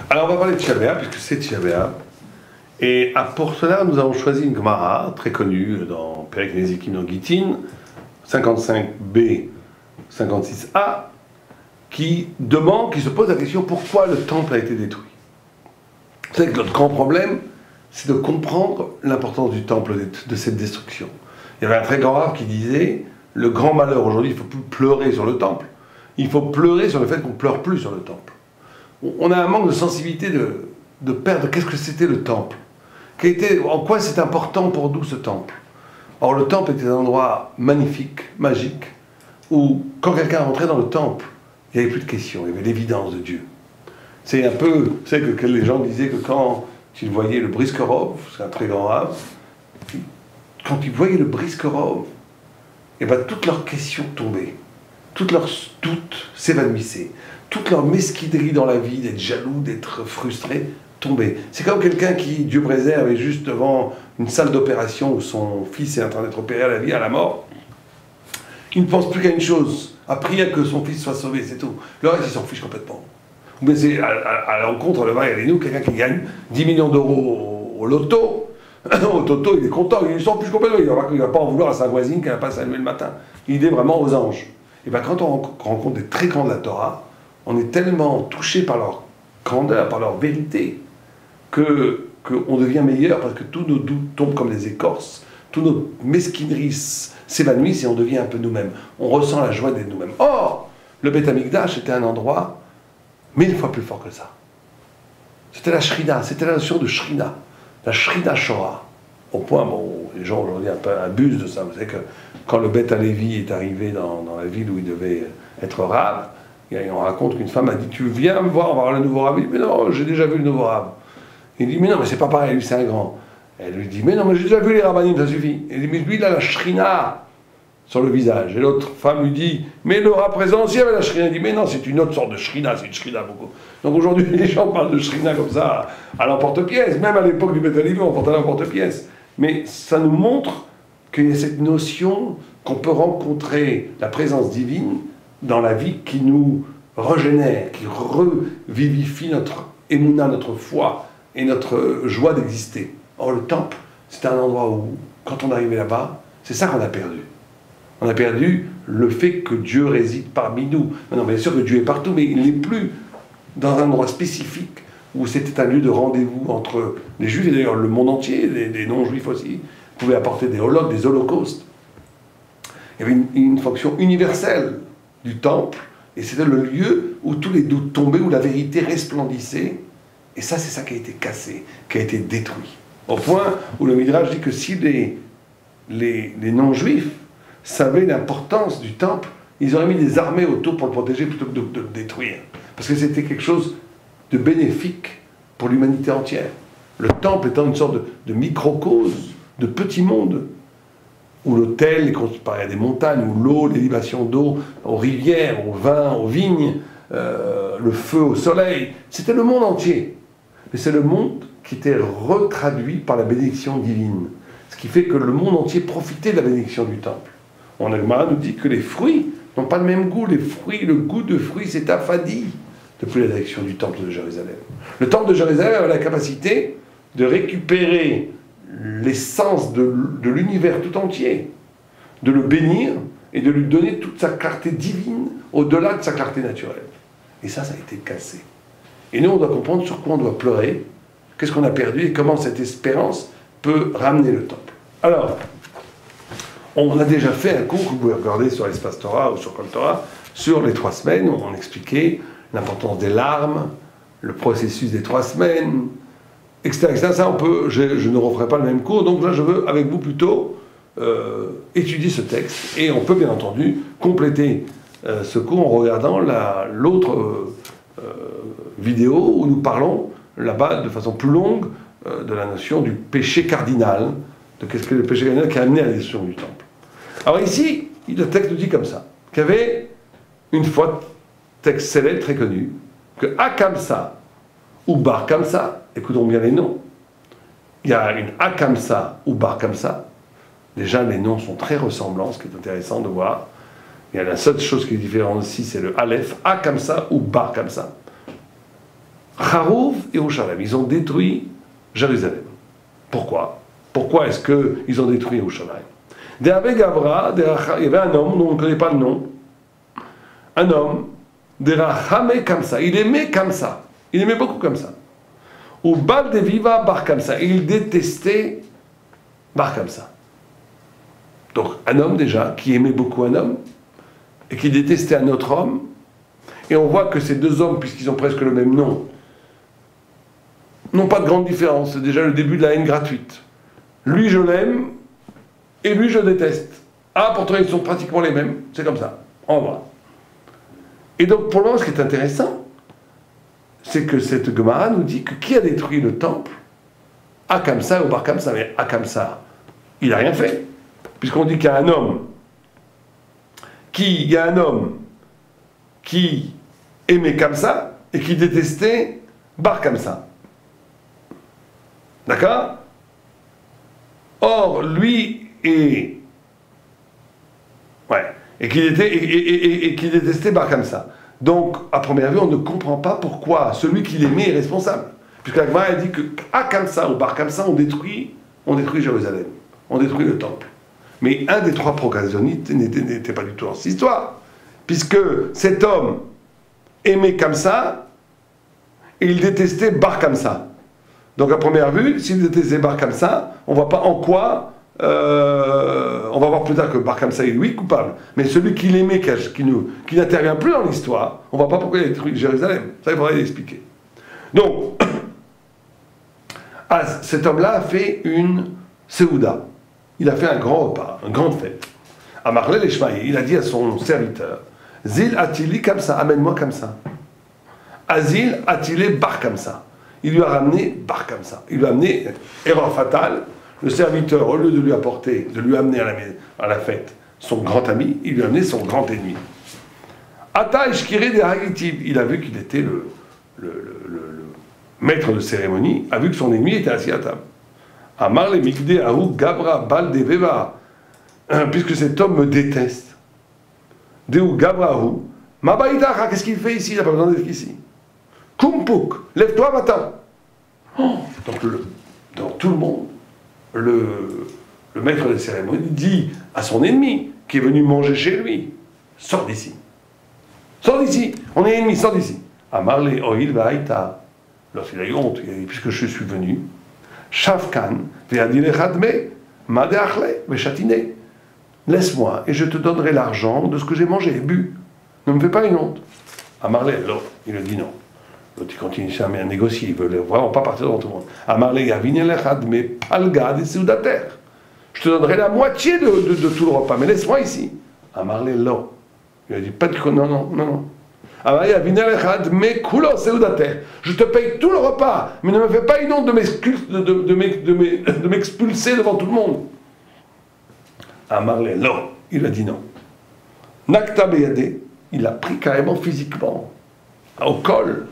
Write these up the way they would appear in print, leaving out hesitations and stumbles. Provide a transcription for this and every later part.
Alors on va parler de Tisha B'Av, puisque c'est Tisha B'Av. Et pour cela, nous avons choisi une Gemara très connue dans Perek Nezikim dans Gittin, 55b, 56a, qui se pose la question pourquoi le temple a été détruit. Vous savez que notre grand problème, c'est de comprendre l'importance du temple, de cette destruction. Il y avait un très grand rabbin qui disait le grand malheur aujourd'hui, il ne faut plus pleurer sur le temple, il faut pleurer sur le fait qu'on ne pleure plus sur le temple. On a un manque de sensibilité de perdre qu'est-ce que c'était le temple, en quoi c'est important pour nous ce temple. Or le temple était un endroit magnifique, magique, où quand quelqu'un rentrait dans le temple, il n'y avait plus de questions, il y avait l'évidence de Dieu. C'est un peu, vous savez que les gens disaient que quand ils voyaient le Briskerov, c'est un très grand rabbin, quand ils voyaient le Briskerov, et ben toutes leurs questions tombaient, toutes leurs doutes s'évanouissaient, toute leur mesquinerie dans la vie, d'être jaloux, d'être frustré, tombait. C'est comme quelqu'un qui, Dieu préserve, est juste devant une salle d'opération où son fils est en train d'être opéré à la vie, à la mort. Il ne pense plus qu'à une chose, à prier que son fils soit sauvé, c'est tout. Le reste, il s'en fiche complètement. Mais c'est à l'encontre, le va et nous, quelqu'un qui gagne 10 millions d'euros au loto, au toto, il est content, il s'en fiche complètement, il ne va pas en vouloir à sa voisine qui n'a pas salué le matin. Il est vraiment aux anges. Et bien quand on rencontre des très grands de la Torah, on est tellement touché par leur grandeur, par leur vérité, qu'on devient meilleur parce que tous nos doutes tombent comme des écorces, toutes nos mesquineries s'évanouissent et on devient un peu nous-mêmes. On ressent la joie d'être nous-mêmes. Or, le Beth Amikdash était un endroit 1000 fois plus fort que ça. C'était la Shrina, c'était la notion de Shrina, la Shrina Shoah. Au point, où les gens aujourd'hui un peu abusent de ça. Vous savez que quand le Beth Alevi est arrivé dans la ville où il devait être rave, on raconte qu'une femme a dit « Tu viens me voir, on va voir le nouveau rave ?» Il dit « Mais non, j'ai déjà vu le nouveau rave. » Il dit « Mais non, mais c'est pas pareil, lui c'est un grand. » Elle lui dit « Mais non, mais j'ai déjà vu les rabbinim, ça suffit. » Il dit « Mais lui, il a la Shrina sur le visage. » Et l'autre femme lui dit « Mais le rave présent aussi avait la Shrina. » Il dit « Mais non, c'est une autre sorte de Shrina, c'est une Shrina beaucoup. » Donc aujourd'hui, les gens parlent de Shrina comme ça, à l'emporte-pièce. Même à l'époque du Beth Alevi, on portait à l'emporte-pièce. Mais ça nous montre qu'il y a cette notion qu'on peut rencontrer la présence divine dans la vie qui nous régénère, qui revivifie notre émouna, notre foi et notre joie d'exister. Or, le temple, c'était un endroit où, quand on arrivait là-bas, c'est ça qu'on a perdu. On a perdu le fait que Dieu réside parmi nous. Non, bien sûr que Dieu est partout, mais il n'est plus dans un endroit spécifique où c'était un lieu de rendez-vous entre les Juifs et d'ailleurs le monde entier, les non-Juifs aussi, pouvaient apporter des holocaustes. Il y avait une fonction universelle du temple, et c'était le lieu où tous les doutes tombaient, où la vérité resplendissait, et ça, c'est ça qui a été cassé, qui a été détruit. Au point où le Midrash dit que si les non-juifs savaient l'importance du temple, ils auraient mis des armées autour pour le protéger plutôt que de le détruire. Parce que c'était quelque chose de bénéfique pour l'humanité entière. Le temple étant une sorte de microcosme, de petit monde, où l'autel est comparé à des montagnes, où l'eau, les libations d'eau aux rivières, aux vins, aux vignes, le feu au soleil, c'était le monde entier. Mais c'est le monde qui était retraduit par la bénédiction divine. Ce qui fait que le monde entier profitait de la bénédiction du temple. On nous dit que les fruits n'ont pas le même goût. Les fruits, le goût de fruits s'est affadi depuis la direction du temple de Jérusalem. Le temple de Jérusalem avait la capacité de récupérer l'essence de l'univers tout entier, de le bénir et de lui donner toute sa clarté divine au-delà de sa clarté naturelle. Et ça a été cassé. Et nous, on doit comprendre sur quoi on doit pleurer, qu'est-ce qu'on a perdu et comment cette espérance peut ramener le temple. Alors, on a déjà fait un cours que vous pouvez regarder sur l'Espace Torah ou sur Kol Torah, sur les 3 semaines, où on expliquait l'importance des larmes, le processus des 3 semaines, etc. Ça, je ne referai pas le même cours, donc là, je veux, avec vous, plutôt étudier ce texte. Et on peut, bien entendu, compléter ce cours en regardant l'autre vidéo où nous parlons, là-bas, de façon plus longue, de la notion du péché cardinal, de qu'est-ce que le péché cardinal qui a amené à la destruction du temple. Alors ici, le texte nous dit comme ça, qu'il y avait une fois, texte célèbre très connu, que Akamsa ou Bar Kamsa, écoutons bien les noms, il y a une Akamsa ou Bar Kamsa, déjà les noms sont très ressemblants, ce qui est intéressant de voir. Il y a la seule chose qui est différente aussi, c'est le Aleph, Akamsa ou Bar Kamsa. Charouv et Yerushalayim. Ils ont détruit Jérusalem. Pourquoi? Pourquoi est-ce qu'ils ont détruit Yerushalayim? Il y avait un homme dont on ne connaît pas le nom. Un homme, Derachame Kamsa. Il aimait Kamsa. Il aimait beaucoup Kamsa. Ou Bal de Viva Bar Kamsa. Il détestait Bar Kamsa. Donc, un homme déjà qui aimait beaucoup un homme et qui détestait un autre homme. Et on voit que ces deux hommes, puisqu'ils ont presque le même nom, n'ont pas de grande différence. C'est déjà le début de la haine gratuite. Lui, je l'aime, et lui, je déteste. Ah, pourtant, ils sont pratiquement les mêmes. C'est comme ça. On voit. Et donc, pour le moment, ce qui est intéressant, c'est que cette Gemara nous dit que qui a détruit le temple? Akamsa ou Bar Kamsa. Mais Akamsa, il n'a rien fait. Puisqu'on dit qu'il y a un homme qui aimait Kamsa et qui détestait Bar Kamsa. D'accord? Or, lui et qui détestait Bar Kamsa. Donc, à première vue, on ne comprend pas pourquoi celui qui l'aimait est responsable. Puisque la Gemara dit que Akamsa ou Bar Kamsa ont détruit Jérusalem, ont détruit le temple. Mais un des trois protagonistes n'était pas du tout dans cette histoire. Puisque cet homme aimait Kamsa et il détestait Bar Kamsa. Donc à première vue, s'il détestait Bar Kamsa, on ne voit pas en quoi, on va voir plus tard que Bar Kamsa est lui coupable. Mais celui qui l'aimait, qui n'intervient plus dans l'histoire, on ne voit pas pourquoi il a détruit Jérusalem. Ça, il faudrait l'expliquer. Donc, cet homme-là a fait une Seouda. Il a fait un grand repas, une grande fête. À Marley l'Eshmaï, il a dit à son serviteur, Zil Atili Kamsa, amène-moi Kamsa. Azil Atili Bar Kamsa. Il lui a ramené Bar Kamsa. Il lui a amené, erreur fatale, le serviteur, au lieu de lui apporter, de lui amener à la fête son grand ami, il lui a amené son grand ennemi. Ata Ishkiri de Hagitib, il a vu qu'il était le maître de cérémonie, a vu que son ennemi était assis à table. Amar le Mikde Ahou Gabra Bal de Veva, puisque cet homme me déteste. Deu Gabra Ahou, Mabaïtacha, qu'est-ce qu'il fait ici? Il n'a pas besoin d'être ici. Kumpuk, lève-toi, va-t'en. Donc tout le monde, le maître de cérémonie dit à son ennemi qui est venu manger chez lui, sors d'ici. Sors d'ici, on est ennemis, sors d'ici. Amar le Oil Vaïta, lorsqu'il a eu honte, il a dit, puisque je suis venu, Shavkan, Ve'adilechadme, Madeachle, Ve'chatine. Laisse-moi et je te donnerai l'argent de ce que j'ai mangé et bu. Ne me fais pas une honte. Amarle, alors, il a dit non. L'autre, il continue à négocier, il veut vraiment pas partir devant tout le monde. Amarle, Yavinelechadme, Palga, des Soudater. Je te donnerai la moitié de tout le repas, mais laisse-moi ici. Amarle, là. Il a dit, pas de non. Je te paye tout le repas, mais ne me fais pas une honte de m'expulser devant tout le monde. Amarle, non. Il a dit non. Nakta Beyade, il a pris carrément physiquement, au col,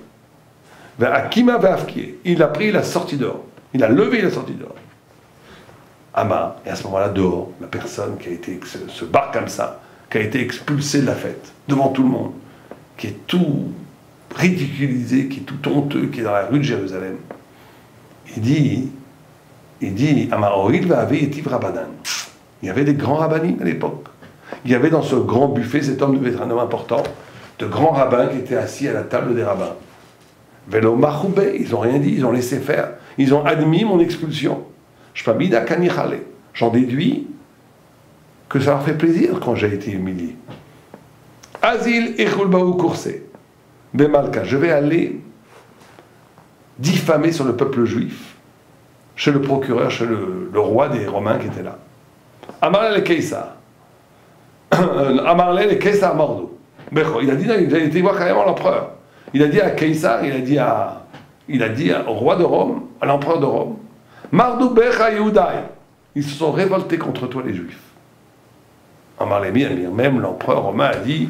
vers Akima Veafkie. Il a pris la sortie dehors. Il a levé la sortie dehors. Amar, et à ce moment-là, dehors, la personne qui a été, ce bar comme ça, qui a été expulsé de la fête, devant tout le monde, qui est tout ridiculisé, qui est tout honteux, qui est dans la rue de Jérusalem. Il dit, Amaroïl va avait été Rabanan. Il y avait des grands rabbinim à l'époque. Il y avait dans ce grand buffet, cet homme devait être un homme important, de grands rabbins qui étaient assis à la table des rabbins. Velo Machoubé, ils n'ont rien dit, ils ont laissé faire. Ils ont admis mon expulsion. Shpabida Kanichale. J'en déduis que ça leur fait plaisir quand j'ai été humilié. Azil Echulbaou Koursé. Bemalka, je vais aller diffamer sur le peuple juif, chez le procureur, chez le roi des Romains qui était là. Amarle le Keïsar. Amarle le Keïsar Mordo. Il a dit, il a été voir carrément l'empereur. Il a dit à Keïsar, il a dit au roi de Rome, à l'empereur de Rome, Mardou Becha Yehudaï. Ils se sont révoltés contre toi, les Juifs. Amarle Mir, même l'empereur romain a dit,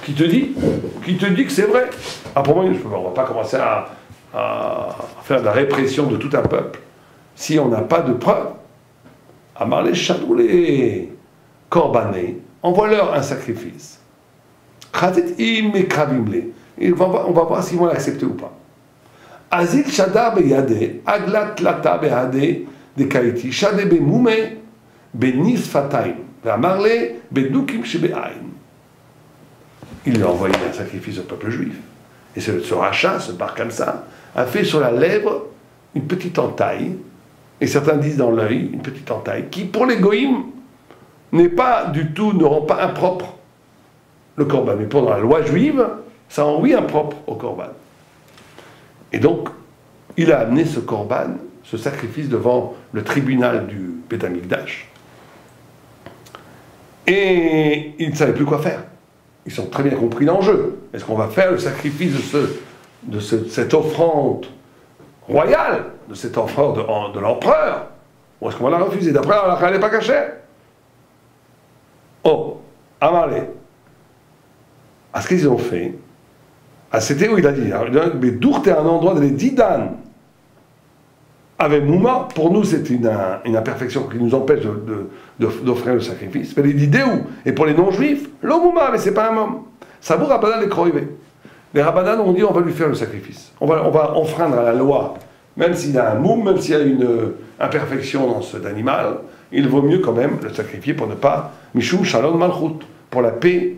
qui te dit que c'est vrai? Pour moi, on ne va pas commencer à faire de la répression de tout un peuple si on n'a pas de preuves. Amarle Chadoulé, Korbané, envoie-leur un sacrifice. On va voir s'ils vont l'accepter ou pas. Azil shada beyade, aglat lata behade, de kaiti, shade bemoume, benis fataim, ve'amarle, bedukim shebe'ain. Il lui a envoyé un sacrifice au peuple juif. Et ce rachat, ce bar comme ça, a fait sur la lèvre une petite entaille, et certains disent dans l'œil, une petite entaille, qui pour les goïms n'est pas du tout, ne rend pas impropre le corban. Mais pour la loi juive, ça rend oui impropre au corban. Et donc, il a amené ce corban, ce sacrifice devant le tribunal du Beth Amikdash. Et ils ne savaient plus quoi faire. Ils ont très bien compris l'enjeu. Est-ce qu'on va faire le sacrifice de cette offrande royale, de cette offrande de l'empereur, ou est-ce qu'on va la refuser? D'après, elle n'est pas cachée. Oh, Amalé. À ce qu'ils ont fait, c'était où il a dit, mais Dourte est un endroit de les Didan. Avec Mouma, pour nous c'est une imperfection qui nous empêche d'offrir le sacrifice. Mais les Didéou, et pour les non-juifs, le Mouma, mais c'est pas un mom. Ça vous Rabbanan les croyez. Les Rabbanan ont dit on va lui faire le sacrifice. On va enfreindre à la loi, même s'il y a un moum, même s'il y a une imperfection dans cet animal, il vaut mieux quand même le sacrifier pour ne pas Mishum Shalom Malchut, pour la paix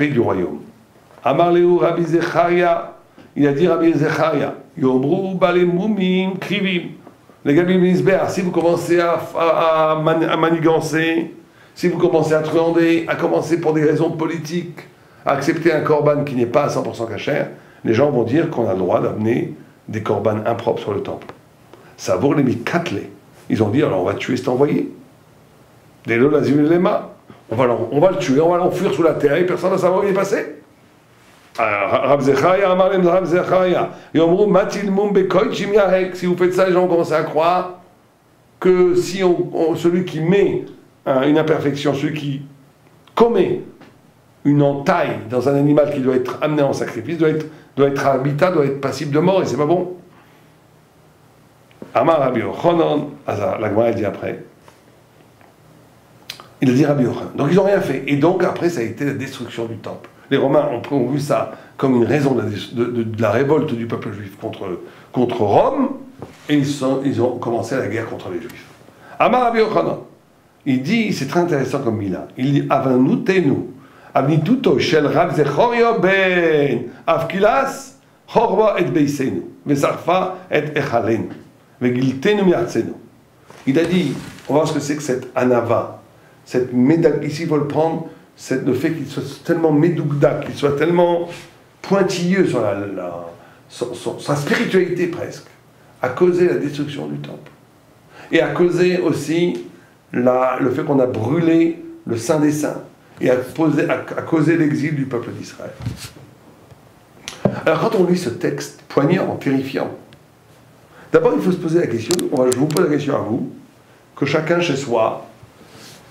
du royaume. Amar Leu Rabbi Zecharia, il a dit Rabbi Zecharia, Yomru Bale Moumim Krivim. Les Gabi Misber, si vous commencez à manigancer, si vous commencez à truander, à commencer pour des raisons politiques, à accepter un korban qui n'est pas à 100% cachère, les gens vont dire qu'on a le droit d'amener des korbanes impropres sur le temple. Ça vaut les mikatle. Ils ont dit alors on va tuer cet envoyé. Des lolazim lema. On va le tuer, on va l'enfuir sous la terre et personne ne va savoir où il est passé. Rav Zechaya, Amalem Rav Zechaya, Yomru Matil Mumbe Koichim Yarek. Si vous faites ça, les gens commencent à croire que si celui qui met une imperfection, celui qui commet une entaille dans un animal qui doit être amené en sacrifice, doit être habitat, doit être passible de mort, et c'est pas bon. Amar Rabbi Yochanan, la Gemara dit après, il a dit Rabbi Yochanan. Donc ils n'ont rien fait. Et donc après, ça a été la destruction du temple. Les Romains ont vu ça comme une raison de la révolte du peuple juif contre Rome, et ils ont commencé la guerre contre les Juifs. Amar Rabbi Yochanan, il dit, c'est très intéressant comme Mila, il dit Avanutenu, Avnituto shel Rav Zechorio ben Avkilas, Chorba et Beisenu, Vesarfa et Echalenu, Vegiltenu miatzenu. Il a dit, on va voir ce que c'est que cette anava, cette médaille, ici il faut le prendre, le fait qu'il soit tellement médougda, qu'il soit tellement pointilleux sur sa spiritualité presque, a causé la destruction du temple. Et a causé aussi le fait qu'on a brûlé le Saint des Saints, et a causé l'exil du peuple d'Israël. Alors quand on lit ce texte poignant, terrifiant, d'abord il faut se poser la question, je vous pose la question à vous, que chacun chez soi,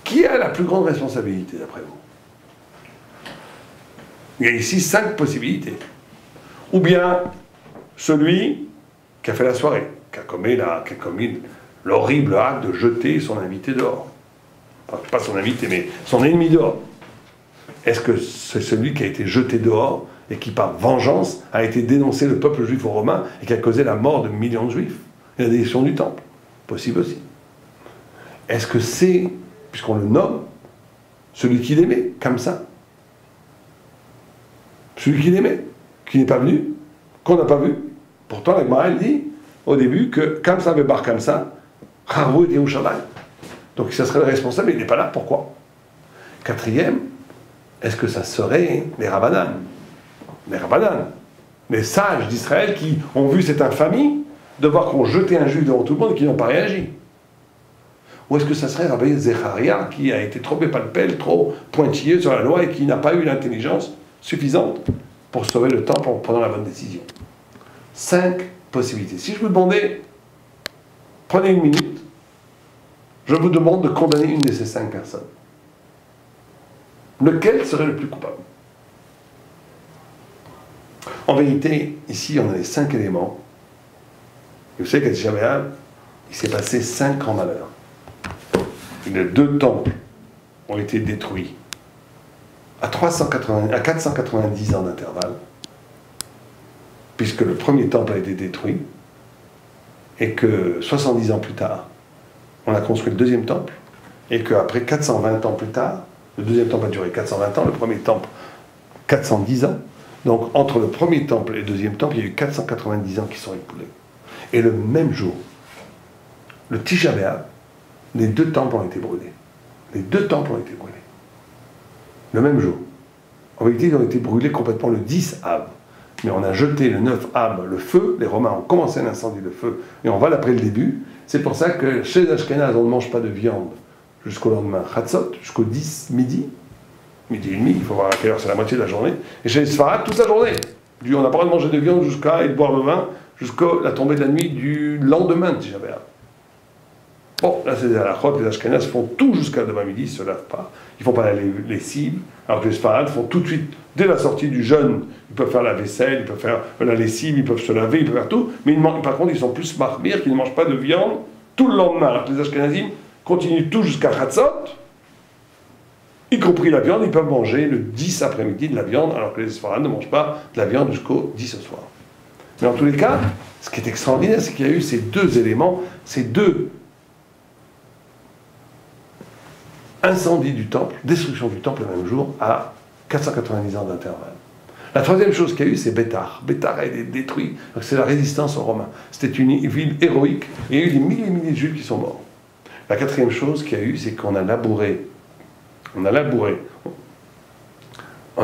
qui a la plus grande responsabilité d'après vous? Il y a ici 5 possibilités. Ou bien celui qui a fait la soirée, qui a commis l'horrible acte de jeter son invité dehors. Enfin, pas son invité, mais son ennemi dehors. Est-ce que c'est celui qui a été jeté dehors et qui, par vengeance, a été dénoncé le peuple juif aux Romains et qui a causé la mort de millions de Juifs et la destruction du temple? Possible aussi. Est-ce que c'est, puisqu'on le nomme, celui qui l'aimait, comme ça? Celui qui l'aimait, qui n'est pas venu, qu'on n'a pas vu. Pourtant, la Gemara, elle dit, au début, que comme ça veut bar comme ça, Harvou et Yerushalayim. Donc, ça serait le responsable, mais il n'est pas là. Pourquoi? Quatrième, est-ce que ça serait les Rabbanan? Les Rabbanan, les sages d'Israël qui ont vu cette infamie de voir qu'on jetait un juif devant tout le monde et qui n'ont pas réagi? Ou est-ce que ça serait Rabbi Zecharia qui a été trop épalpel, trop pointilleux sur la loi et qui n'a pas eu l'intelligence suffisante pour sauver le temple en prenant la bonne décision? 5 possibilités. Si je vous demandais, prenez une minute, je vous demande de condamner une de ces 5 personnes. Lequel serait le plus coupable? En vérité, ici, on a les 5 éléments. Et vous savez qu'à Tisha il s'est passé 5 grands malheurs. Les 2 temples ont été détruits à 490 ans d'intervalle. puisque le premier temple a été détruit, et que 70 ans plus tard, on a construit le deuxième temple, et qu'après 420 ans plus tard, le deuxième temple a duré 420 ans, le premier temple 410 ans, donc entre le premier temple et le deuxième temple, il y a eu 490 ans qui sont écoulés. Et le même jour, le Tisha B'Av, les deux temples ont été brûlés. Les deux temples ont été brûlés. Le même jour. En vérité, ils ont été brûlés complètement le 10 Av. Mais on a jeté le 9 Av, le feu. Les Romains ont commencé un incendie de feu. Et on va d'après le début. C'est pour ça que chez les Ashkénazes, on ne mange pas de viande jusqu'au lendemain Chatzot, jusqu'au 10 midi. Midi et demi, il faut voir à quelle heure c'est la moitié de la journée. Et chez les Sfarades, toute la journée. On n'a pas le droit de manger de viande jusqu'à et de boire le vin jusqu'à la tombée de la nuit du lendemain de Tisha B'Av. Bon, là c'est des halachot, les Ashkénazes font tout jusqu'à demain midi, ils ne se lavent pas, ils ne font pas la lessive, alors que les Sfarades font tout de suite, dès la sortie du jeûne, ils peuvent faire la vaisselle, ils peuvent faire la lessive, ils peuvent se laver, ils peuvent faire tout, mais par contre ils sont plus marmires, qu'ils ne mangent pas de viande tout le lendemain, alors que les Ashkénazim continuent tout jusqu'à Chatzot, y compris la viande, ils peuvent manger le 10 après-midi de la viande, alors que les Sfarades ne mangent pas de la viande jusqu'au 10 ce soir. Mais en tous les cas, ce qui est extraordinaire, c'est qu'il y a eu ces deux éléments, ces deux incendie du temple, destruction du temple le même jour, à 490 ans d'intervalle. La troisième chose qu'il y a eu, c'est Bétar. Bétar a été détruit, c'est la résistance aux Romains. C'était une ville héroïque, et il y a eu des milliers et des milliers de Juifs qui sont morts. La quatrième chose qu'il y a eu, c'est qu'on a labouré, on a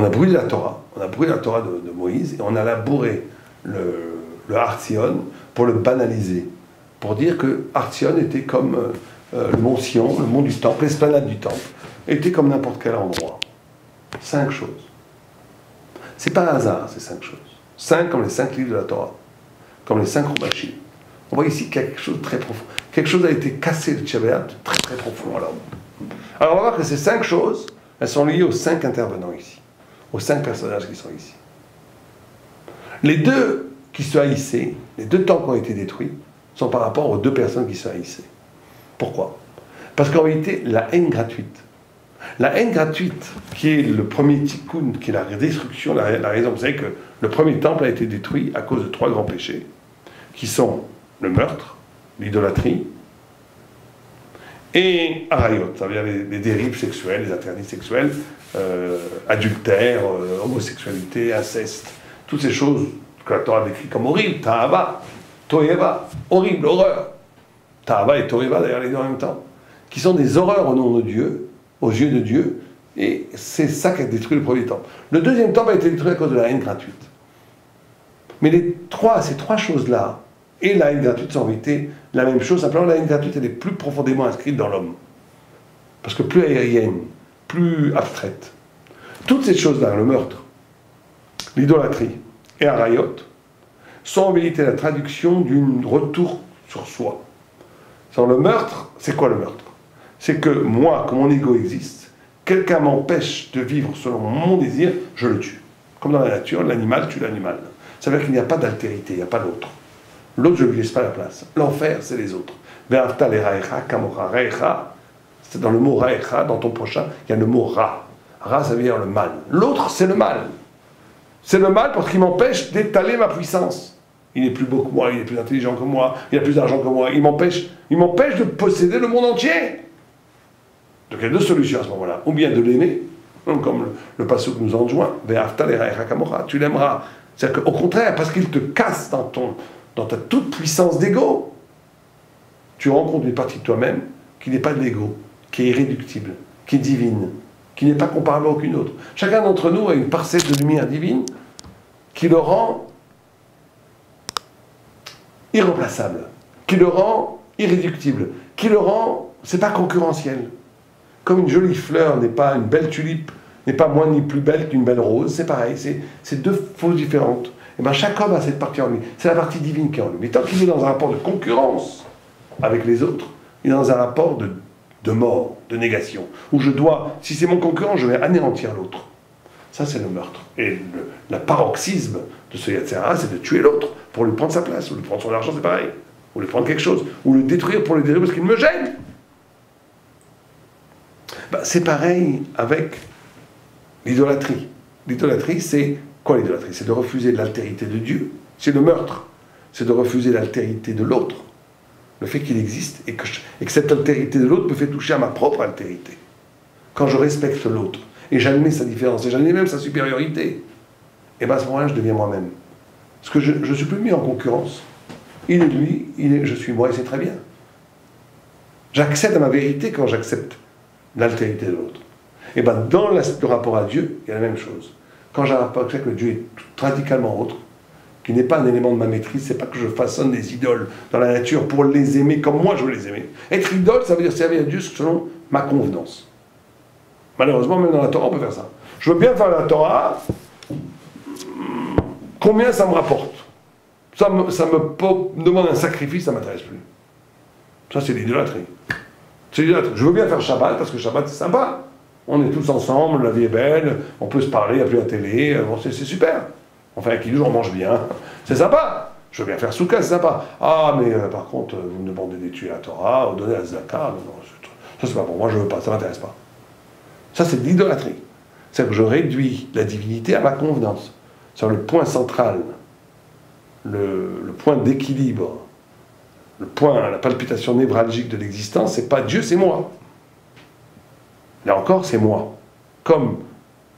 brûlé la Torah, de Moïse, et on a labouré le Har Zion pour le banaliser, pour dire que Har Zion était comme le mont Sion, le mont du temple, l'esplanade du temple, était comme n'importe quel endroit. 5 choses. C'est pas un hasard, ces 5 choses. 5 comme les 5 livres de la Torah, comme les 5 Chumashim. On voit ici quelque chose de très profond. Quelque chose a été cassé de Tisha B'Av, très très profond à l'homme. Alors on va voir que ces 5 choses, elles sont liées aux 5 intervenants ici, aux 5 personnages qui sont ici. Les deux qui se haïssaient, les deux temples qui ont été détruits, sont par rapport aux 2 personnes qui se haïssaient. Pourquoi? Parce qu'en réalité, la haine gratuite, qui est le premier tikkun, qui est la destruction, la raison, vous savez que le premier temple a été détruit à cause de 3 grands péchés, qui sont le meurtre, l'idolâtrie, et arayot, ça veut dire les dérives sexuelles, les interdits sexuels, adultère, homosexualité, inceste, toutes ces choses que la Torah décrit comme horribles, ta'ava, toeva, horrible, horreur. Ta'ava et Toeva, d'ailleurs, les deux en même temps, qui sont des horreurs au nom de Dieu, aux yeux de Dieu, et c'est ça qui a détruit le premier temple. Le deuxième temple a été détruit à cause de la haine gratuite. Mais ces trois choses-là, et la haine gratuite, sont en vérité la même chose, simplement la haine gratuite, elle est plus profondément inscrite dans l'homme. Parce que plus aérienne, plus abstraite. Toutes ces choses-là, le meurtre, l'idolâtrie et Arayot, sont en vérité la traduction d'un retour sur soi. Le meurtre, c'est quoi le meurtre? C'est que moi, que mon ego existe, quelqu'un m'empêche de vivre selon mon désir, je le tue. Comme dans la nature, l'animal tue l'animal. Ça veut dire qu'il n'y a pas d'altérité, il n'y a pas l'autre. L'autre, je ne lui laisse pas la place. L'enfer, c'est les autres. C'est dans le mot raecha, dans ton prochain, il y a le mot ra. Ra, ça veut dire le mal. L'autre, c'est le mal. C'est le mal parce qu'il m'empêche d'étaler ma puissance. Il est plus beau que moi, il est plus intelligent que moi, il a plus d'argent que moi, il m'empêche de posséder le monde entier. Donc il y a 2 solutions à ce moment-là. Ou bien de l'aimer, comme le passouk nous enjoint, tu l'aimeras. C'est-à-dire qu'au contraire, parce qu'il te casse dans ta toute puissance d'ego, tu rencontres une partie de toi-même qui n'est pas de l'ego, qui est irréductible, qui est divine, qui n'est pas comparable à aucune autre. Chacun d'entre nous a une parcelle de lumière divine qui le rend irremplaçable, qui le rend irréductible, qui le rend, c'est pas concurrentiel. Comme une jolie fleur n'est pas une belle tulipe, n'est pas moins ni plus belle qu'une belle rose, c'est pareil, c'est 2 choses différentes. Et bien chaque homme a cette partie en lui, c'est la partie divine qui est en lui. Mais tant qu'il est dans un rapport de concurrence avec les autres, il est dans un rapport de mort, de négation, où je dois, si c'est mon concurrent, je vais anéantir l'autre. Ça, c'est le meurtre. Et la paroxysme de ce Yetzirah, c'est de tuer l'autre pour lui prendre sa place, ou lui prendre son argent, c'est pareil. Ou lui prendre quelque chose, ou le détruire pour le détruire parce qu'il me gêne. C'est pareil avec l'idolâtrie. L'idolâtrie, c'est quoi l'idolâtrie? C'est de refuser l'altérité de Dieu Si le meurtre, c'est de refuser l'altérité de l'autre, le fait qu'il existe, et que cette altérité de l'autre me fait toucher à ma propre altérité. Quand je respecte l'autre, et j'admets sa différence, et j'admets même sa supériorité, et bien à ce moment-là, je deviens moi-même. Parce que je ne suis plus mis en concurrence. Il est lui, je suis moi, et c'est très bien. J'accède à ma vérité quand j'accepte l'altérité de l'autre. Et bien dans le rapport à Dieu, il y a la même chose. Quand j'ai un rapport avec que Dieu est radicalement autre, qui n'est pas un élément de ma maîtrise, c'est pas que je façonne des idoles dans la nature pour les aimer comme moi je veux les aimer. Être idole, ça veut dire servir à Dieu selon ma convenance. Malheureusement, même dans la Torah, on peut faire ça. Je veux bien faire la Torah, combien ça me rapporte? Ça me demande un sacrifice, ça ne m'intéresse plus. Ça, c'est l'idolâtrie. C'est l'idolâtrie. Je veux bien faire Shabbat, parce que Shabbat, c'est sympa. On est tous ensemble, la vie est belle, on peut se parler, il n'y a plus la télé, bon, c'est super. On fait un kilo, on mange bien, c'est sympa. Je veux bien faire Souka, c'est sympa. Ah, mais par contre, vous me demandez d'étudier la Torah, ou donner la Zaka, non, ça c'est pas pour moi, je ne veux pas, ça ne m'intéresse pas. Ça, c'est de l'idolâtrie. C'est-à-dire que je réduis la divinité à ma convenance. C'est le point central, le point d'équilibre, le point, la palpitation névralgique de l'existence, c'est pas Dieu, c'est moi. Là encore, c'est moi. Comme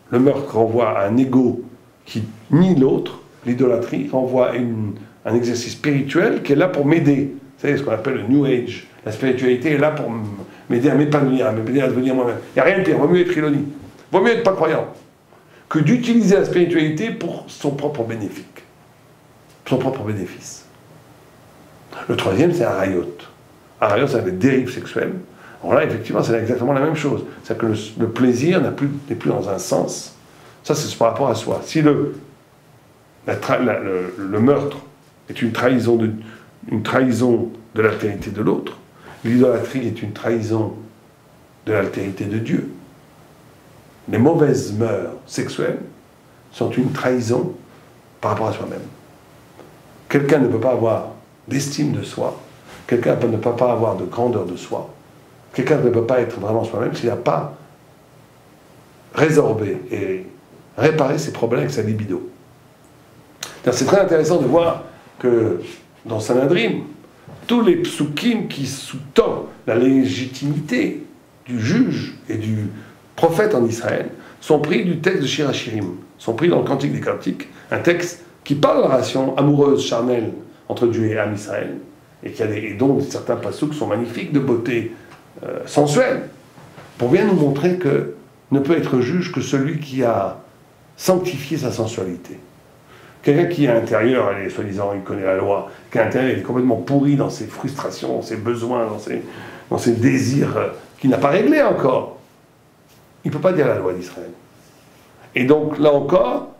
le meurtre renvoie à un ego qui nie l'autre, l'idolâtrie renvoie à un exercice spirituel qui est là pour m'aider. Vous savez, ce qu'on appelle le New Age. La spiritualité est là pour m'aider à m'épanouir, à m'aider à devenir moi-même. Il n'y a rien de pire, vaut mieux être Iloni. Vaut mieux être pas croyant que d'utiliser la spiritualité pour son propre bénéfice. Son propre bénéfice. Le troisième, c'est Arayot. Arayot, c'est les dérives sexuelles. Alors là, effectivement, c'est exactement la même chose. C'est-à-dire que le plaisir n'est plus dans un sens. Ça, c'est par rapport à soi. Si le meurtre est une trahison de l'altérité de l'autre, l'idolâtrie est une trahison de l'altérité de Dieu. Les mauvaises mœurs sexuelles sont une trahison par rapport à soi-même. Quelqu'un ne peut pas avoir d'estime de soi, quelqu'un ne peut pas avoir de grandeur de soi, quelqu'un ne peut pas être vraiment soi-même s'il n'a pas résorbé et réparé ses problèmes avec sa libido. C'est très intéressant de voir que dans Sanhedrin, tous les psukim qui sous-tendent la légitimité du juge et du prophète en Israël sont pris du texte de Shir HaShirim, sont pris dans le Cantique des Cantiques, un texte qui parle de la relation amoureuse, charnelle entre Dieu et Am Israël, et dont certains pasouks sont magnifiques de beauté sensuelle, pour bien nous montrer que ne peut être juge que celui qui a sanctifié sa sensualité. Quelqu'un qui à l'intérieur, soi-disant, il connaît la loi, qui à l'intérieur, il est complètement pourri dans ses frustrations, dans ses besoins, dans ses désirs qu'il n'a pas réglés encore, il ne peut pas dire la loi d'Israël. Et donc, là encore,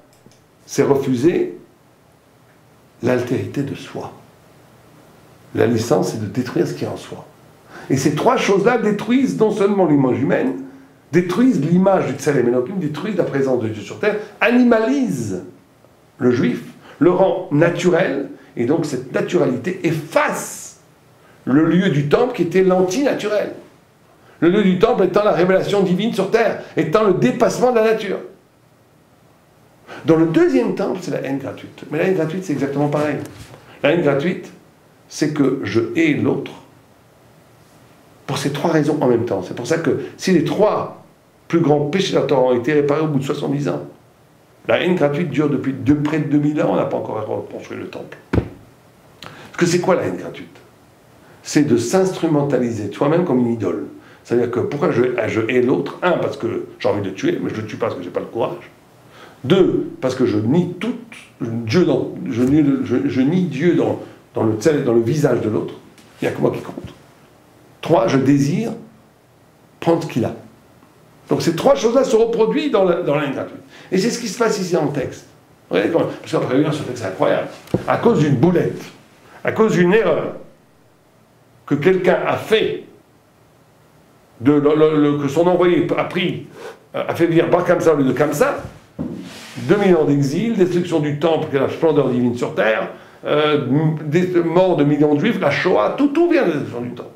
c'est refuser l'altérité de soi. La licence, c'est de détruire ce qui est en soi. Et ces trois choses-là détruisent non seulement l'image humaine, détruisent l'image du Tselem Elohim, détruisent la présence de Dieu sur terre, animalisent le juif, le rend naturel, et donc cette naturalité efface le lieu du temple qui était l'antinaturel. Le lieu du temple étant la révélation divine sur terre, étant le dépassement de la nature. Dans le deuxième temple, c'est la haine gratuite. Mais la haine gratuite, c'est exactement pareil. La haine gratuite, c'est que je hais l'autre pour ces trois raisons en même temps. C'est pour ça que si les trois plus grands péchés de la Torah ont été réparés au bout de 70 ans, la haine gratuite dure depuis près de 2000 ans, on n'a pas encore reconstruit le temple. Parce que c'est quoi la haine gratuite? C'est de s'instrumentaliser soi-même comme une idole. C'est-à-dire que pourquoi je hais l'autre? Un, parce que j'ai envie de le tuer, mais je ne le tue pas parce que je n'ai pas le courage. Deux, parce que je nie je nie Dieu dans le visage de l'autre. Il n'y a que moi qui compte. Trois, je désire prendre ce qu'il a. Donc ces trois choses-là se reproduisent dans la haine gratuite. Et c'est ce qui se passe ici dans le texte. Regardez comment, parce qu'après ce texte, c'est incroyable. À cause d'une boulette, à cause d'une erreur que quelqu'un a fait, que son envoyé a fait venir Bar Kamsa au lieu de Kamsa, 2000 ans d'exil, destruction du temple, qui est la splendeur divine sur terre, mort de millions de juifs, la Shoah, tout vient de la destruction du temple.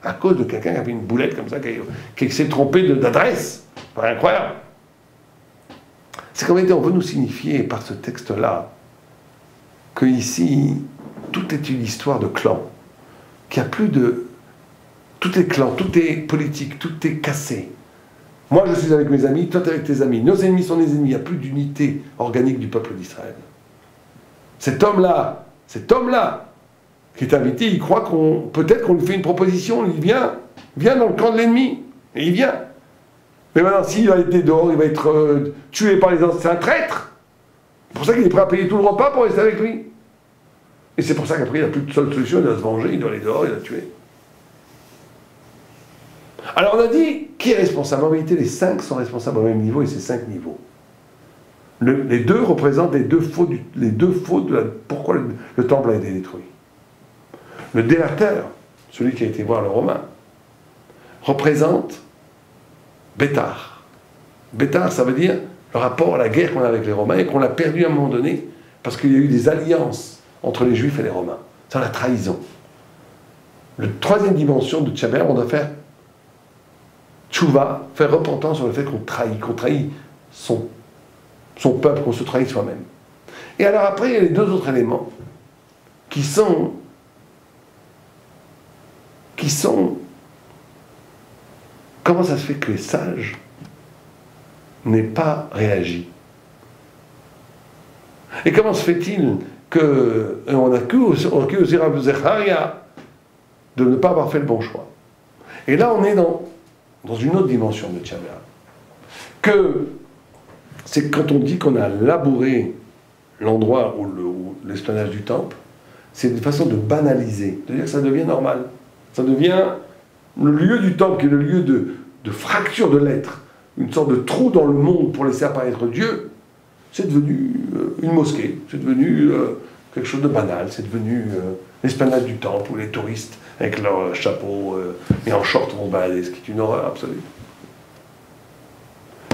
À cause de quelqu'un qui a fait une boulette comme ça, qui s'est trompé d'adresse. C'est incroyable. C'est qu'en réalité, on veut nous signifier par ce texte-là que ici, tout est une histoire de clan, qu'il n'y a plus de... Tout est clan, tout est politique, tout est cassé. Moi, je suis avec mes amis, toi, tu es avec tes amis. Nos ennemis sont des ennemis, il n'y a plus d'unité organique du peuple d'Israël. Cet homme-là, qui est invité, il croit qu'on... Peut-être qu'on lui fait une proposition, on lui dit, viens dans le camp de l'ennemi. Et il vient. Mais maintenant, s'il a été dehors, il va être tué par les anciens traîtres. C'est pour ça qu'il est prêt à payer tout le repas pour rester avec lui. Et c'est pour ça qu'après, il n'a plus de seule solution, il doit se venger, il doit aller dehors, il doit tuer. Alors on a dit, qui est responsable? En réalité, les 5 sont responsables au même niveau, et c'est 5 niveaux. Les deux représentent les deux faux de pourquoi le temple a été détruit. Le délateur, celui qui a été voir le Romain, représente Bétar. Bétar, ça veut dire le rapport à la guerre qu'on a avec les Romains et qu'on a perdu à un moment donné parce qu'il y a eu des alliances entre les Juifs et les Romains. C'est la trahison. La troisième dimension de Tchabéer, on doit faire tchouva, faire repentance sur le fait qu'on trahit son peuple, qu'on se trahit soi-même. Et alors après, il y a les deux autres éléments qui sont comment ça se fait que les sages n'aient pas réagi? Et comment se fait-il qu'on accuse Zecharia de ne pas avoir fait le bon choix? Et là, on est dans une autre dimension de Tchabéer. C'est quand on dit qu'on a labouré l'endroit où l'esclavage du temple, c'est une façon de banaliser, de dire que ça devient normal. Ça devient le lieu du temple, qui est le lieu de fracture de l'être, une sorte de trou dans le monde pour laisser apparaître Dieu. C'est devenu une mosquée, c'est devenu quelque chose de banal, c'est devenu l'esplanade du temple où les touristes avec leurs chapeaux et en short vont balader, ce qui est une horreur absolue.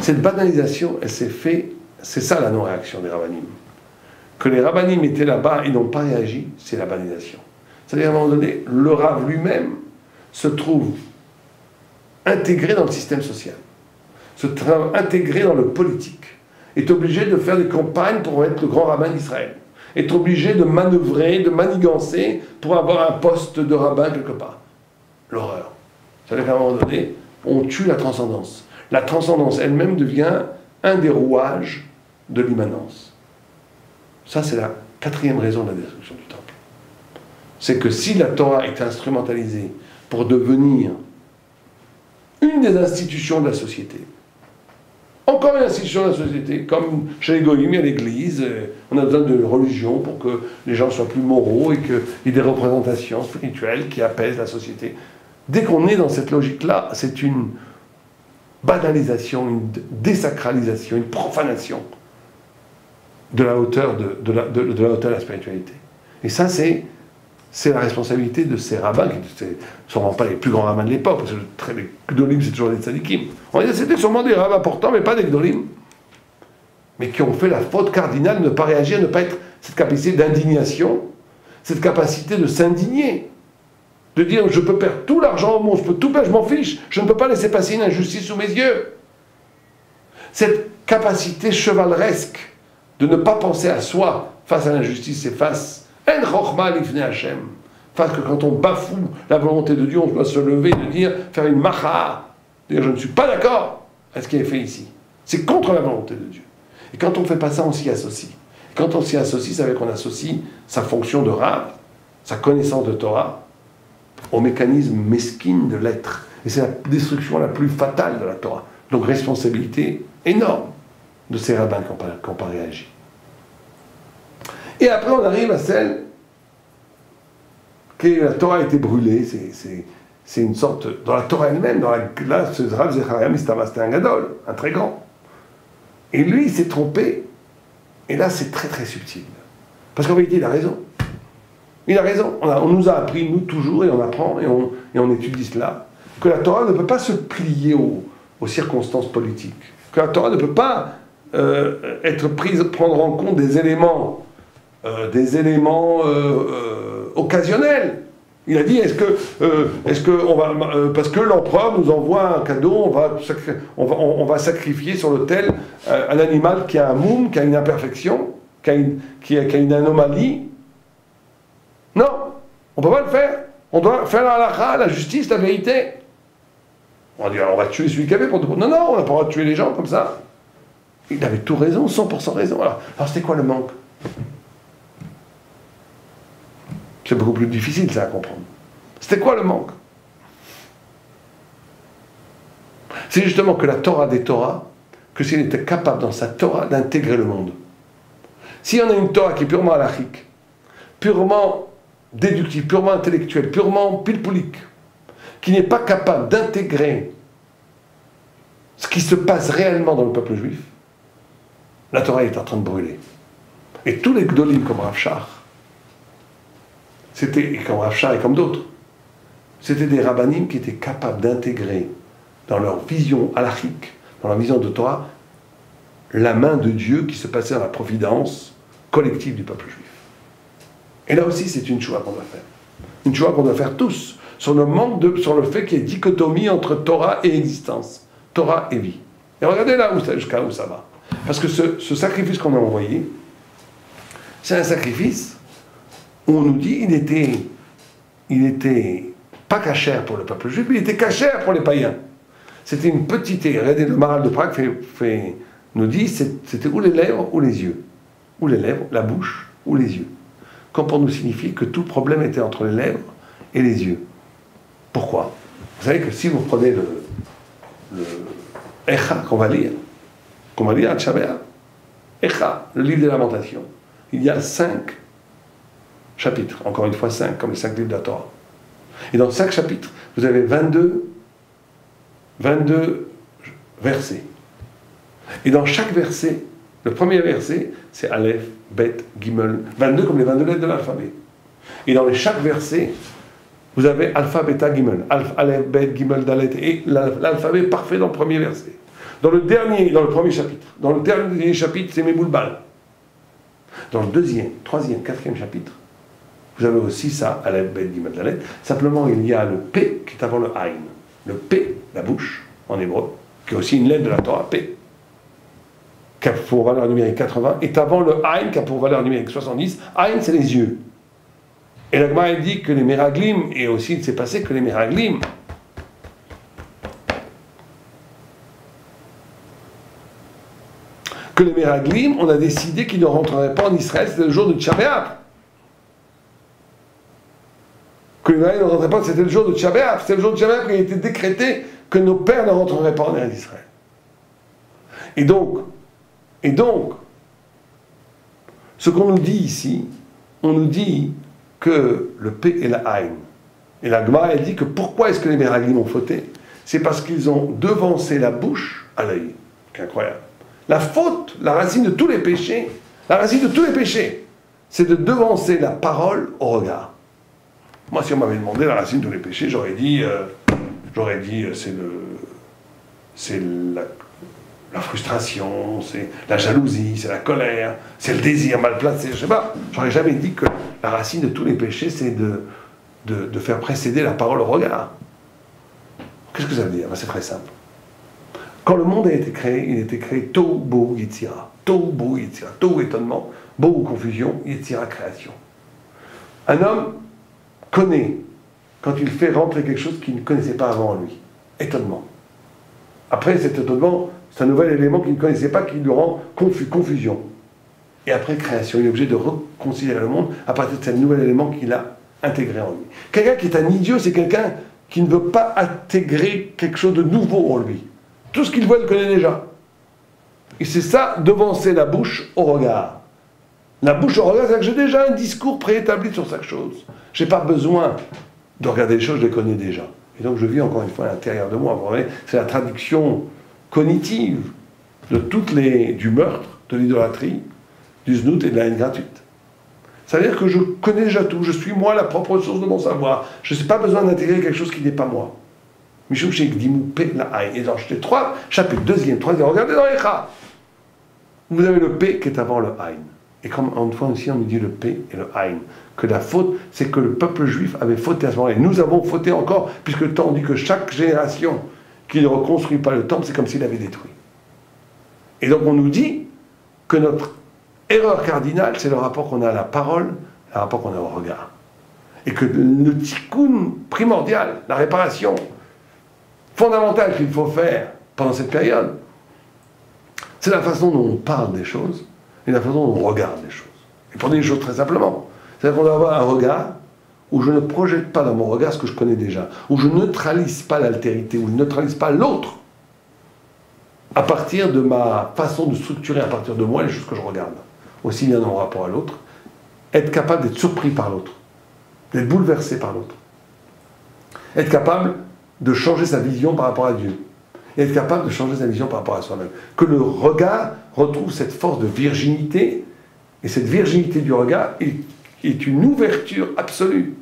Cette banalisation, elle s'est faite, c'est ça la non-réaction des rabbinim. Que les rabbinim étaient là-bas et n'ont pas réagi, c'est la banalisation. C'est-à-dire à un moment donné, le rave lui-même se trouve intégré dans le système social, se trouve intégré dans le politique, est obligé de faire des campagnes pour être le grand rabbin d'Israël, est obligé de manœuvrer, de manigancer pour avoir un poste de rabbin quelque part. L'horreur. C'est-à-dire qu'à un moment donné, on tue la transcendance. La transcendance elle-même devient un des rouages de l'immanence. Ça, c'est la 4e raison de la destruction du temple. C'est que si la Torah est instrumentalisée pour devenir une des institutions de la société, encore une institution de la société, comme chez les Goïms, il y a l'Église, on a besoin de religion pour que les gens soient plus moraux et qu'il y ait des représentations spirituelles qui apaisent la société. Dès qu'on est dans cette logique-là, c'est une banalisation, une désacralisation, une profanation de la hauteur de la spiritualité. Et ça, c'est la responsabilité de ces rabbins, qui ne sont pas les plus grands rabbins de l'époque, parce que les Gdolim, c'est toujours des tzadikim. On va dire c'était sûrement des rabbins importants, mais pas des Gdolim. Mais qui ont fait la faute cardinale de ne pas réagir, de ne pas être cette capacité d'indignation, cette capacité de s'indigner, de dire je peux perdre tout l'argent au monde, je peux tout perdre, je m'en fiche, je ne peux pas laisser passer une injustice sous mes yeux. Cette capacité chevaleresque de ne pas penser à soi face à l'injustice et face En Chochma Lifnei Hashem. Parce que quand on bafoue la volonté de Dieu, on doit se lever, de dire, faire une macha, de dire je ne suis pas d'accord à ce qui est fait ici. C'est contre la volonté de Dieu. Et quand on ne fait pas ça, on s'y associe. Et quand on s'y associe, ça veut dire qu'on associe sa fonction de Rav, sa connaissance de Torah, au mécanisme mesquine de l'être. Et c'est la destruction la plus fatale de la Torah. Donc responsabilité énorme de ces rabbins qui n'ont pas réagi. Et après, on arrive à celle que la Torah a été brûlée. C'est une sorte... Dans la Torah elle-même, là, ce Rav Zecharia Mistama, c'était un gadol, un très grand. Et lui, il s'est trompé. Et là, c'est très très subtil. Parce qu'en vérité, il a raison. Il a raison. On nous a appris, nous, toujours, et on apprend, et on étudie cela, que la Torah ne peut pas se plier aux circonstances politiques. Que la Torah ne peut pas prendre en compte des éléments occasionnels. Il a dit, est-ce que on va, parce que l'empereur nous envoie un cadeau, on va sacrifier sur l'autel un animal qui a un moum, qui a une imperfection, qui qui a une anomalie. Non, on ne peut pas le faire. On doit faire la halakha, la justice, la vérité. On va dire, on va tuer celui qui avait pour... Non, non, on n'a pas le droit de tuer les gens comme ça. Il avait tout raison, 100% raison. Alors c'était quoi le manque? C'est beaucoup plus difficile, ça, à comprendre. C'était quoi le manque? C'est justement que la Torah des Torahs, que s'il était capable dans sa Torah d'intégrer le monde. Si on a une Torah qui est purement halachique, purement déductive, purement intellectuelle, purement pilpoulique, qui n'est pas capable d'intégrer ce qui se passe réellement dans le peuple juif, la Torah est en train de brûler. Et tous les gdolim comme Rav Shach, c'était, comme Rav Shach et comme d'autres, c'était des rabbanim qui étaient capables d'intégrer dans leur vision halachique, dans leur vision de Torah, la main de Dieu qui se passait dans la providence collective du peuple juif. Et là aussi, c'est une choix qu'on doit faire. Une choix qu'on doit faire tous, sur le fait qu'il y ait dichotomie entre Torah et existence, Torah et vie. Et regardez là jusqu'à où ça va. Parce que ce sacrifice qu'on a envoyé, c'est un sacrifice où on nous dit il était pas cachère pour le peuple juif, il était cachère pour les païens. C'était une petite... Regardez, le Maharal de Prague nous dit c'était ou les lèvres ou les yeux. Ou les lèvres, la bouche ou les yeux. Comme pour nous signifier que tout problème était entre les lèvres et les yeux. Pourquoi? Vous savez que si vous prenez le Echa qu'on va lire à Tchabéa, Echa, le livre des Lamentations, il y a 5 chapitres, encore une fois 5, comme les 5 livres de la Torah. Et dans 5 chapitres, vous avez 22 versets. Et dans chaque verset, le premier verset, c'est Aleph, Bet, Gimel, 22 comme les 22 lettres de l'alphabet. Et dans chaque verset, vous avez Alpha, Beta, Gimel, Aleph, Bet, Gimel, Dalet, et l'alphabet parfait dans le premier verset. Dans le premier chapitre, dans le dernier chapitre, c'est Meboulbal. Dans le deuxième, troisième, quatrième chapitre, vous avez aussi ça, Aleph, Bet, Gimel, Dalet. Simplement, il y a le P qui est avant le Aïn. Le P, la bouche, en hébreu, qui est aussi une lettre de la Torah, P, qui a pour valeur numérique 80, est avant le Aïn, qui a pour valeur numérique 70. Aïn, c'est les yeux. Et la Gemara dit que les Meraglim, et aussi il s'est passé que les Meraglim, on a décidé qu'ils ne rentreraient pas en Israël, c'était le jour de Tcha B'Av. Que les Meraglim ne rentreraient pas, c'était le jour de Tcha B'Av. C'était le jour de Tcha B'Av qui a été décrété que nos pères ne rentreraient pas en Israël. Et donc, ce qu'on nous dit ici, on nous dit que le P et la Aïn. Et la Gemara, elle dit que pourquoi est-ce que les Meraglim ont fauté? C'est parce qu'ils ont devancé la bouche à l'œil. C'est incroyable. La faute, la racine de tous les péchés, c'est de devancer la parole au regard. Moi, si on m'avait demandé la racine de tous les péchés, j'aurais dit c'est la frustration, c'est la jalousie, c'est la colère, c'est le désir mal placé, je sais pas. J'aurais jamais dit que la racine de tous les péchés, c'est de faire précéder la parole au regard. Qu'est-ce que ça veut dire? C'est très simple. Quand le monde a été créé, il a été créé Tohu Bohu Yetzira. Tohu Bohu Yetzira. Tohu étonnement, Bohu confusion, Yetzira création. Un homme connaît quand il fait rentrer quelque chose qu'il ne connaissait pas avant en lui. Étonnement. Après cet étonnement, c'est un nouvel élément qu'il ne connaissait pas qui lui rend confusion. Et après création, il est obligé de reconsidérer le monde à partir de ce nouvel élément qu'il a intégré en lui. Quelqu'un qui est un idiot, c'est quelqu'un qui ne veut pas intégrer quelque chose de nouveau en lui. Tout ce qu'il voit, il le connaît déjà. Et c'est ça, devancer la bouche au regard. La bouche au regard, c'est que j'ai déjà un discours préétabli sur chaque chose. Je n'ai pas besoin de regarder les choses, je les connais déjà. Et donc je vis encore une fois à l'intérieur de moi. C'est la traduction cognitive de du meurtre, de l'idolâtrie, du znout et de la haine gratuite. C'est-à-dire que je connais déjà tout, je suis moi la propre source de mon savoir. Je n'ai pas besoin d'intégrer quelque chose qui n'est pas moi. Mishum Sheikh Dimou P la Aïn. Et dans les 3 chapitres, 2e, 3e, regardez dans les chats. Vous avez le P qui est avant le Aïn. Et comme une fois aussi on nous dit le P et le Aïn, que la faute, c'est que le peuple juif avait fauté à ce moment-là. Et nous avons fauté encore, puisque le temps dit que chaque génération qui ne reconstruit pas le temple, c'est comme s'il avait détruit. Et donc on nous dit que notre erreur cardinale, c'est le rapport qu'on a à la parole, le rapport qu'on a au regard. Et que le tikkun primordial, la réparation fondamentale qu'il faut faire pendant cette période, c'est la façon dont on parle des choses et la façon dont on regarde les choses. Et pour dire les choses très simplement, c'est-à-dire qu'on doit avoir un regard où je ne projette pas dans mon regard ce que je connais déjà, où je neutralise pas l'altérité, où je ne neutralise pas l'autre, à partir de ma façon de structurer à partir de moi les choses que je regarde, aussi bien dans mon rapport à l'autre, être capable d'être surpris par l'autre, d'être bouleversé par l'autre, être capable de changer sa vision par rapport à Dieu, et être capable de changer sa vision par rapport à soi-même. Que le regard retrouve cette force de virginité, et cette virginité du regard est une ouverture absolue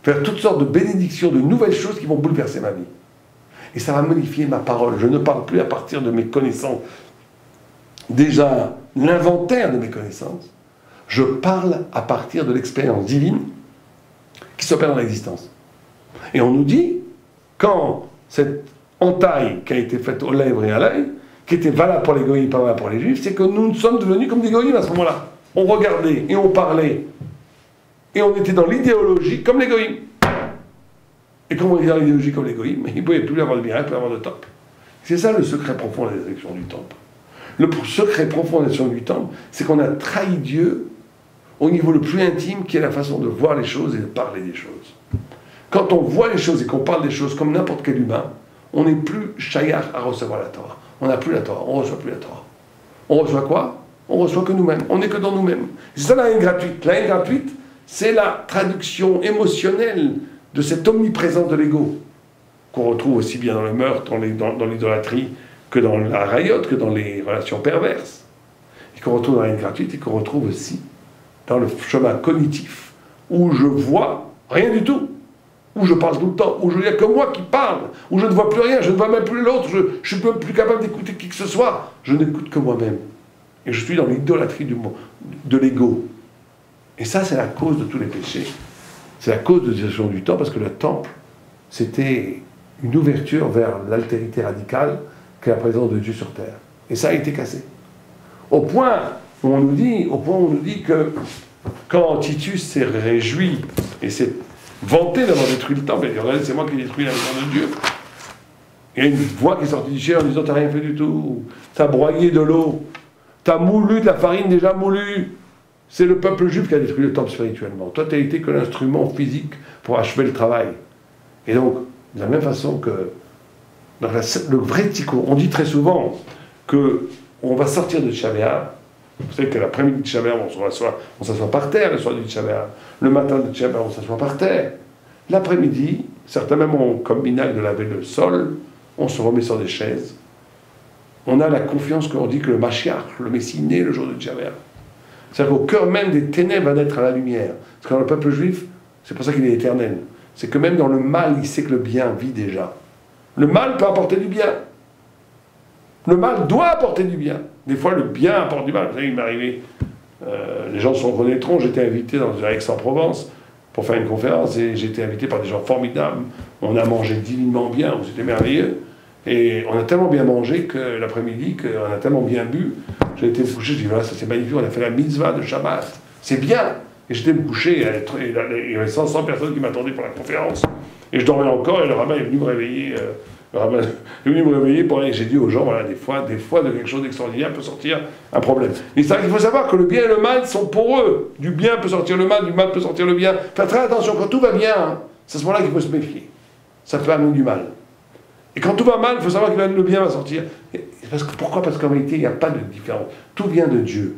vers toutes sortes de bénédictions, de nouvelles choses qui vont bouleverser ma vie. Et ça va modifier ma parole. Je ne parle plus à partir de mes connaissances. Déjà, l'inventaire de mes connaissances, je parle à partir de l'expérience divine qui s'opère dans l'existence. Et on nous dit, quand cette entaille qui a été faite aux lèvres et à l'œil, qui était valable pour les goïms, pas valable pour les juifs, c'est que nous sommes devenus comme des goïms à ce moment-là. On regardait et on parlait. Et on était dans l'idéologie comme les goïms. Et comme on était dans l'idéologie comme les goïms, il ne pouvait plus avoir de bien, il ne pouvait avoir de top. C'est ça le secret profond de la destruction du temple. Le secret profond de la destruction du temple, c'est qu'on a trahi Dieu au niveau le plus intime, qui est la façon de voir les choses et de parler des choses. Quand on voit les choses et qu'on parle des choses comme n'importe quel humain, on n'est plus shayach à recevoir la Torah. On n'a plus la Torah, on ne reçoit plus la Torah. On reçoit quoi? On reçoit que nous-mêmes, on n'est que dans nous-mêmes. C'est ça la haine gratuite. La haine gratuite, c'est la traduction émotionnelle de cette omniprésence de l'ego, qu'on retrouve aussi bien dans le meurtre, dans l'idolâtrie, que dans la rayotte, que dans les relations perverses. Et qu'on retrouve dans la haine gratuite, et qu'on retrouve aussi dans le chemin cognitif, où je vois rien du tout, où je parle tout le temps, où il n'y a que moi qui parle, où je ne vois plus rien, je ne vois même plus l'autre, je ne suis même plus capable d'écouter qui que ce soit, je n'écoute que moi-même. Et je suis dans l'idolâtrie de l'ego. Et ça, c'est la cause de tous les péchés. C'est la cause de la destruction du temple, parce que le temple, c'était une ouverture vers l'altérité radicale qu'est la présence de Dieu sur terre. Et ça a été cassé. Au point où on nous dit que quand Titus s'est réjoui et s'est vanté d'avoir détruit le temple, et dit, regardez, c'est moi qui ai détruit la maison de Dieu. Il y a une voix qui est sortie du ciel en disant, t'as rien fait du tout, t'as broyé de l'eau, t'as moulu de la farine déjà moulue. C'est le peuple juif qui a détruit le temple spirituellement. Toi, tu n'as été que l'instrument physique pour achever le travail. Et donc, de la même façon que dans le vrai tikkun, on dit très souvent qu'on va sortir de Tisha B'Av. Vous savez que l'après-midi de Tisha B'Av, on s'assoit par terre, le soir du Tisha B'Av. Le matin de Tisha B'Av, on s'assoit par terre. L'après-midi, certains même ont comme minag de laver le sol, on se remet sur des chaises. On a la confiance qu'on dit que le Mashiach, le Messie, naît le jour de Tisha B'Av. C'est-à-dire qu'au cœur même des ténèbres va naître à la lumière. Parce que dans le peuple juif, c'est pour ça qu'il est éternel. C'est que même dans le mal, il sait que le bien vit déjà. Le mal peut apporter du bien. Le mal doit apporter du bien. Des fois, le bien apporte du mal. Vous savez, il m'est arrivé, les gens se reconnaîtront, j'étais invité dans Aix-en-Provence pour faire une conférence, et j'étais invité par des gens formidables. On a mangé divinement bien, c'était merveilleux. Et on a tellement bien mangé que l'après-midi, qu'on a tellement bien bu, j'ai été me coucher, je dis voilà, ça c'est magnifique, on a fait la mitzvah de Shabbat, c'est bien. Et j'étais me coucher, il y avait 100 personnes qui m'attendaient pour la conférence. Et je dormais encore, et le rabbin est venu me réveiller. Le rabbin est venu me réveiller pour et j'ai dit aux gens, voilà, des fois de quelque chose d'extraordinaire peut sortir un problème. Et c'est vrai qu'il faut savoir que le bien et le mal sont pour eux. Du bien peut sortir le mal, du mal peut sortir le bien. Faites très attention, quand tout va bien, hein, c'est à ce moment-là qu'il faut se méfier. Ça peut amener du mal. Et quand tout va mal, il faut savoir que le bien va sortir. Pourquoi? Parce qu'en réalité, il n'y a pas de différence. Tout vient de Dieu.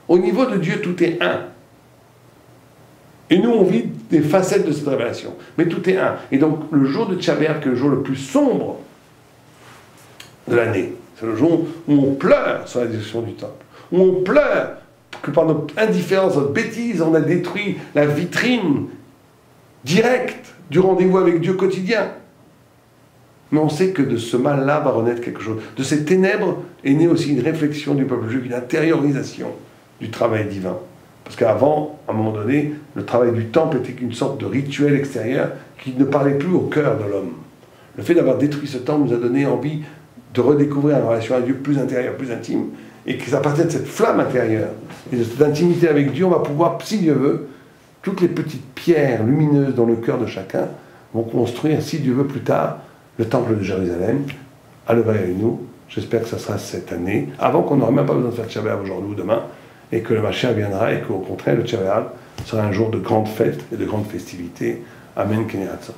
Au niveau de Dieu, tout est un. Et nous, on vit des facettes de cette révélation. Mais tout est un. Et donc, le jour de Tisha B'Av, qui est le jour le plus sombre de l'année, c'est le jour où on pleure sur la destruction du temple. Où on pleure que par notre indifférence, notre bêtise, on a détruit la vitrine directe du rendez-vous avec Dieu quotidien. Mais on sait que de ce mal-là va renaître quelque chose. De ces ténèbres est née aussi une réflexion du peuple juif, une intériorisation du travail divin. Parce qu'avant, à un moment donné, le travail du temple était une sorte de rituel extérieur qui ne parlait plus au cœur de l'homme. Le fait d'avoir détruit ce temple nous a donné envie de redécouvrir une relation à Dieu plus intérieure, plus intime. et qu'à partir de cette flamme intérieure et de cette intimité avec Dieu, on va pouvoir, si Dieu veut, toutes les petites pierres lumineuses dans le cœur de chacun vont construire, si Dieu veut, plus tard, le temple de Jérusalem. À l'œuvre avec nous. J'espère que ça sera cette année, avant qu'on n'aura même pas besoin de faire Tchave B'Av aujourd'hui ou demain, et que le Mashiach viendra, et qu'au contraire, le Tchave B'Av sera un jour de grande fête et de grande festivité. Amen, Keneratson.